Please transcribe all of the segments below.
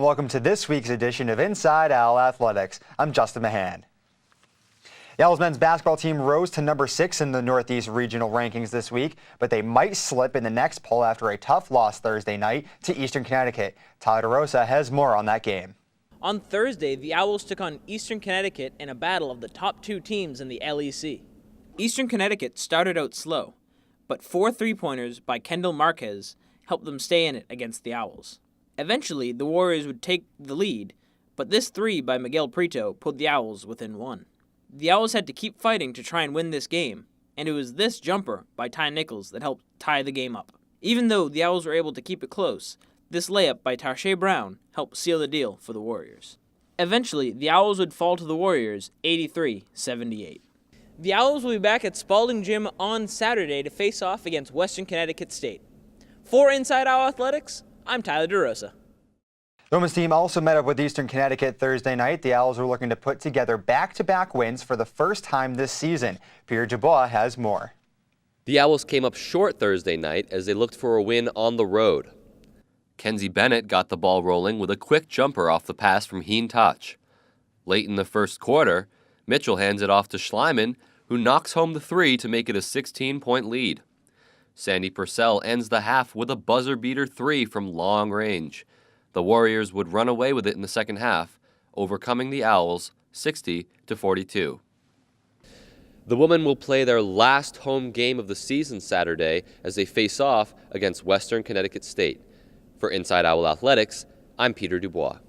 welcome to this week's edition of Inside Owl Athletics. I'm Justin Mahan. The Owls men's basketball team rose to number 6 in the Northeast regional rankings this week, but they might slip in the next poll after a tough loss Thursday night to Eastern Connecticut. Tyler DeRosa has more on that game. On Thursday, the Owls took on Eastern Connecticut in a battle of the top 2 teams in the LEC. Eastern Connecticut started out slow, but 4 3-pointers by Kendall Marquez helped them stay in it against the Owls. Eventually, the Warriors would take the lead, but this 3 by Miguel Prieto put the Owls within 1. The Owls had to keep fighting to try and win this game, and it was this jumper by Ty Nichols that helped tie the game up. Even though the Owls were able to keep it close, this layup by Tarshay Brown helped seal the deal for the Warriors. Eventually, the Owls would fall to the Warriors 83-78. The Owls will be back at Spalding Gym on Saturday to face off against Western Connecticut State. For Inside Owl Athletics, I'm Tyler DeRosa. The women's team also met up with Eastern Connecticut Thursday night. The Owls were looking to put together back-to-back wins for the first time this season. Pierre Dubois has more. The Owls came up short Thursday night as they looked for a win on the road. Kenzie Bennett got the ball rolling with a quick jumper off the pass from Heen Touch. Late in the first quarter, Mitchell hands it off to Schleiman, who knocks home the 3 to make it a 16-point lead. Sandy Purcell ends the half with a buzzer-beater 3 from long range. The Warriors would run away with it in the second half, overcoming the Owls 60-42. The women will play their last home game of the season Saturday as they face off against Western Connecticut State. For Inside Owl Athletics, I'm Peter Dubois.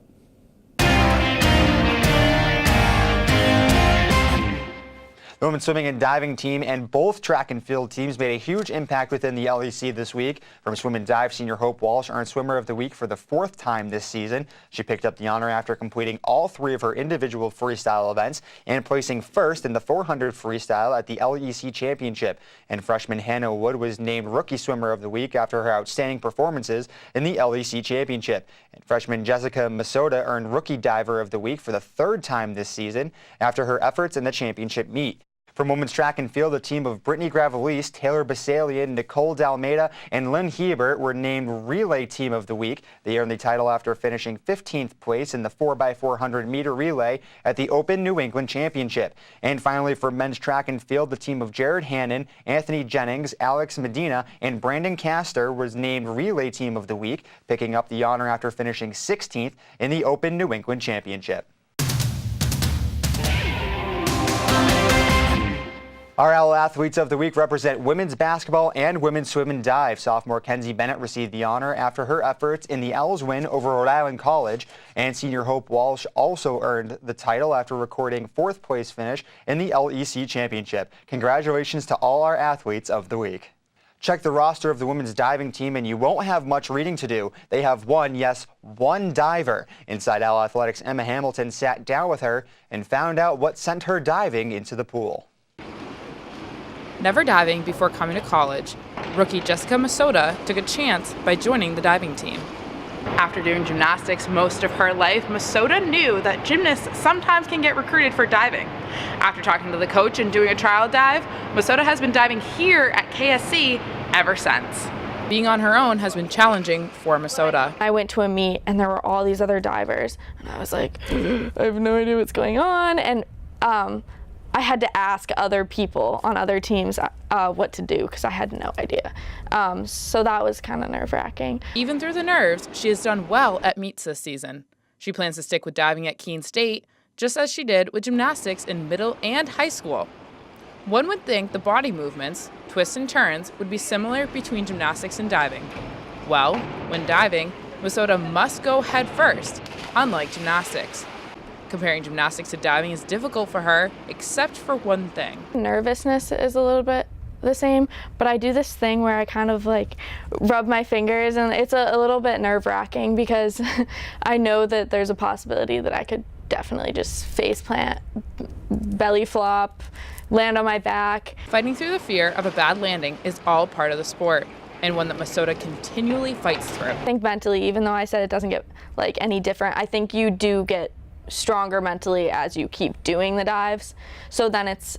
The women's swimming and diving team and both track and field teams made a huge impact within the LEC this week. From swim and dive, senior Hope Walsh earned Swimmer of the Week for the 4th time this season. She picked up the honor after completing all 3 of her individual freestyle events and placing first in the 400 freestyle at the LEC Championship. And freshman Hannah Wood was named Rookie Swimmer of the Week after her outstanding performances in the LEC Championship. And freshman Jessica Masota earned Rookie Diver of the Week for the 3rd time this season after her efforts in the championship meet. From women's track and field, a team of Brittany Gravelise, Taylor Basalian, Nicole Dalmeda, and Lynn Hebert were named Relay Team of the Week. They earned the title after finishing 15th place in the 4x400 meter relay at the Open New England Championship. And finally, for men's track and field, the team of Jared Hannon, Anthony Jennings, Alex Medina, and Brandon Castor was named Relay Team of the Week, picking up the honor after finishing 16th in the Open New England Championship. Our Owl Athletes of the Week represent women's basketball and women's swim and dive. Sophomore Kenzie Bennett received the honor after her efforts in the Owls' win over Rhode Island College, and senior Hope Walsh also earned the title after recording 4th place finish in the LEC Championship. Congratulations to all our athletes of the week. Check the roster of the women's diving team and you won't have much reading to do. They have one diver. Inside Owl Athletics' Emma Hamilton sat down with her and found out what sent her diving into the pool. Never diving before coming to college, rookie Jessica Masota took a chance by joining the diving team. After doing gymnastics most of her life, Masota knew that gymnasts sometimes can get recruited for diving. After talking to the coach and doing a trial dive, Masota has been diving here at KSC ever since. Being on her own has been challenging for Masota. I went to a meet and there were all these other divers, and I was like, I have no idea what's going on, and I had to ask other people on other teams what to do because I had no idea. So that was kind of nerve-wracking. Even through the nerves, she has done well at meets this season. She plans to stick with diving at Keene State, just as she did with gymnastics in middle and high school. One would think the body movements, twists and turns, would be similar between gymnastics and diving. Well, when diving, Masota must go head first, unlike gymnastics. Comparing gymnastics to diving is difficult for her, except for one thing. Nervousness is a little bit the same, but I do this thing where I kind of like rub my fingers, and it's a little bit nerve-wracking because I know that there's a possibility that I could definitely just face plant, belly flop, land on my back. Fighting through the fear of a bad landing is all part of the sport, and one that Masota continually fights through. I think mentally, even though I said it doesn't get like any different, I think you do get stronger mentally as you keep doing the dives. So then it's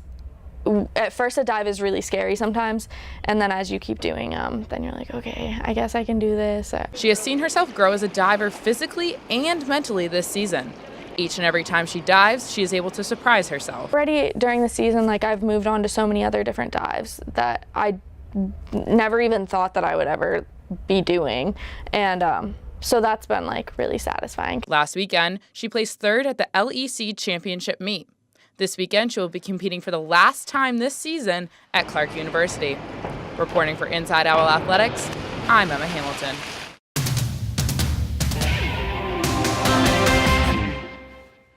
at first a dive is really scary sometimes, and then as you keep doing them, then you're like, okay, I guess I can do this. She has seen herself grow as a diver physically and mentally this season. Each and every time she dives, she is able to surprise herself. Already during the season, like, I've moved on to so many other different dives that I never even thought that I would ever be doing, and so that's been like really satisfying. Last weekend, she placed third at the LEC Championship meet. This weekend, she will be competing for the last time this season at Clark University. Reporting for Inside Owl Athletics, I'm Emma Hamilton.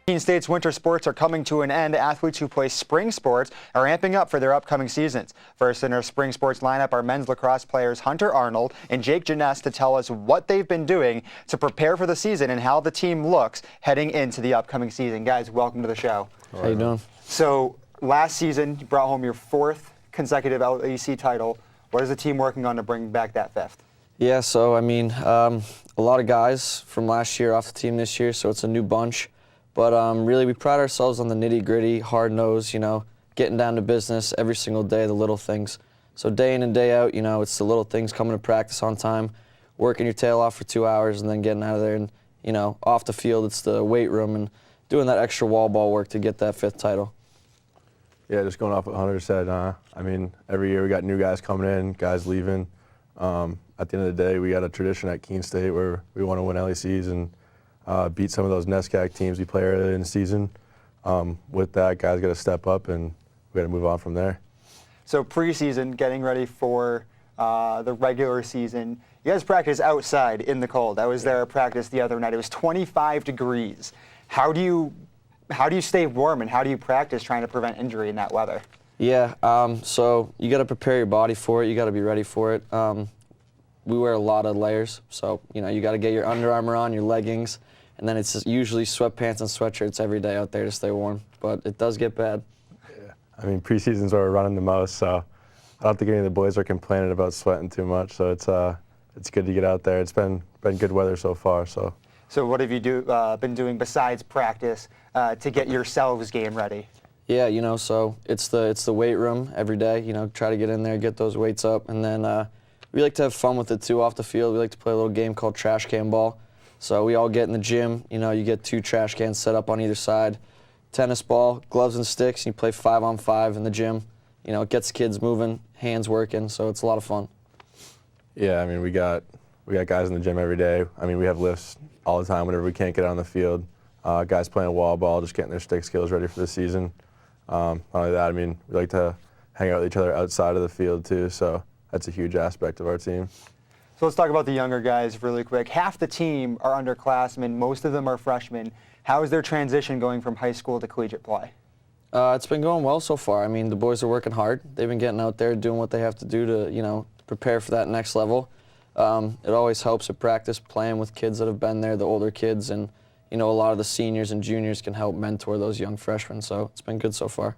Keene State's winter sports are coming to an end. Athletes who play spring sports are amping up for their upcoming seasons. First in our spring sports lineup are men's lacrosse players Hunter Arnold and Jake Janess to tell us what they've been doing to prepare for the season and how the team looks heading into the upcoming season. Guys, welcome to the show. How you doing? So last season, you brought home your 4th consecutive LEC title. What is the team working on to bring back that 5th? Yeah, so I mean, a lot of guys from last year off the team this year, so it's a new bunch. But really, we pride ourselves on the nitty-gritty, hard-nosed, getting down to business every single day, the little things. So day in and day out, it's the little things, coming to practice on time, working your tail off for 2 hours, and then getting out of there. And, off the field, it's the weight room and doing that extra wall ball work to get that 5th title. Yeah, just going off what Hunter said, I mean, every year we got new guys coming in, guys leaving. At the end of the day, we got a tradition at Keene State where we want to win LECs and beat some of those NESCAC teams we play early in the season. With that, guys got to step up and we got to move on from there. So preseason, getting ready for the regular season. You guys practice outside in the cold. I was there at practice the other night. It was 25 degrees. How do you stay warm and how do you practice trying to prevent injury in that weather? Yeah, so you got to prepare your body for it. You got to be ready for it. We wear a lot of layers, so you got to get your Under Armour on, your leggings, and then it's usually sweatpants and sweatshirts every day out there to stay warm. But it does get bad. Yeah, I mean, preseason's where we're running the most, so I don't think any of the boys are complaining about sweating too much. So it's good to get out there. It's been good weather so far. So what have you been doing besides practice to get yourselves game ready? Yeah, so it's the weight room every day. Try to get in there, get those weights up, and then we like to have fun with it too off the field. We like to play a little game called trash can ball. So we all get in the gym. You get 2 trash cans set up on either side, tennis ball, gloves and sticks, and you play 5-on-5 in the gym. It gets kids moving, hands working, so it's a lot of fun. yeah, I mean, we got guys in the gym every day. I mean, we have lifts all the time whenever we can't get out on the field. Guys playing wall ball, just getting their stick skills ready for the season. Not only that, I mean, we like to hang out with each other outside of the field too, so that's a huge aspect of our team. So let's talk about the younger guys really quick. Half the team are underclassmen, most of them are freshmen. How is their transition going from high school to collegiate play? It's been going well so far. I mean, the boys are working hard. They've been getting out there, doing what they have to do to, prepare for that next level. It always helps at practice playing with kids that have been there, the older kids, and a lot of the seniors and juniors can help mentor those young freshmen. So it's been good so far.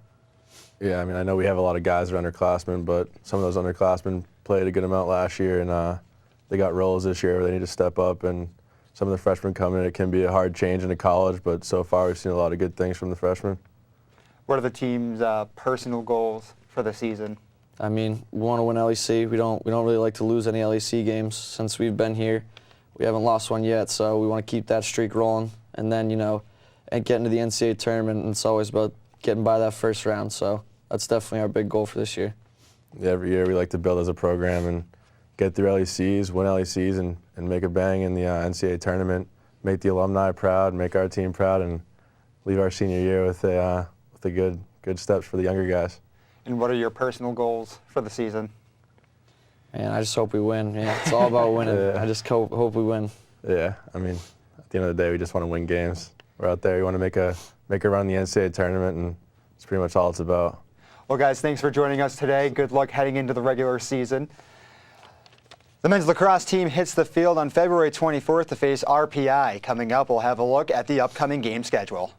Yeah, I mean, I know we have a lot of guys that are underclassmen, but some of those underclassmen played a good amount last year, and they got roles this year where they need to step up. And some of the freshmen coming in, it can be a hard change into college, but so far we've seen a lot of good things from the freshmen. What are the team's personal goals for the season? I mean, we want to win LEC. We don't really like to lose any LEC games since we've been here. We haven't lost one yet, so we want to keep that streak rolling. And then, and get into the NCAA tournament, and it's always about getting by that first round. So that's definitely our big goal for this year. Yeah, every year we like to build as a program and get through LECs, win LECs, and make a bang in the NCAA tournament, make the alumni proud, make our team proud, and leave our senior year with a good steps for the younger guys. And what are your personal goals for the season? Man, I just hope we win. Yeah, it's all about winning. Yeah. I just hope we win. Yeah, I mean, at the end of the day, we just want to win games. We're out there, we want to make a run in the NCAA tournament, and it's pretty much all it's about. Well, guys, thanks for joining us today. Good luck heading into the regular season. The men's lacrosse team hits the field on February 24th to face RPI. Coming up, we'll have a look at the upcoming game schedule.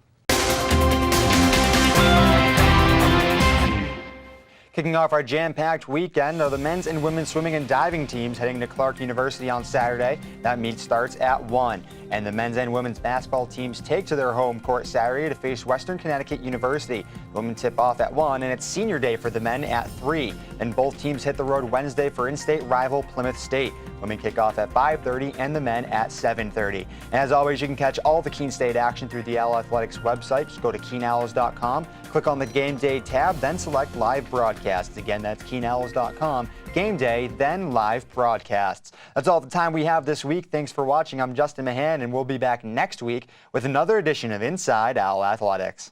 Kicking off our jam-packed weekend are the men's and women's swimming and diving teams heading to Clark University on Saturday. That meet starts at 1. And the men's and women's basketball teams take to their home court Saturday to face Western Connecticut University. The women tip off at 1, and it's senior day for the men at 3. Then both teams hit the road Wednesday for in-state rival Plymouth State. Women kick off at 5:30 and the men at 7:30. And as always, you can catch all the Keene State action through the Owl Athletics website. Just go to KeenOwls.com, click on the Game Day tab, then select Live Broadcasts. Again, that's KeenOwls.com, Game Day, then Live Broadcasts. That's all the time we have this week. Thanks for watching. I'm Justin Mahan, and we'll be back next week with another edition of Inside Owl Athletics.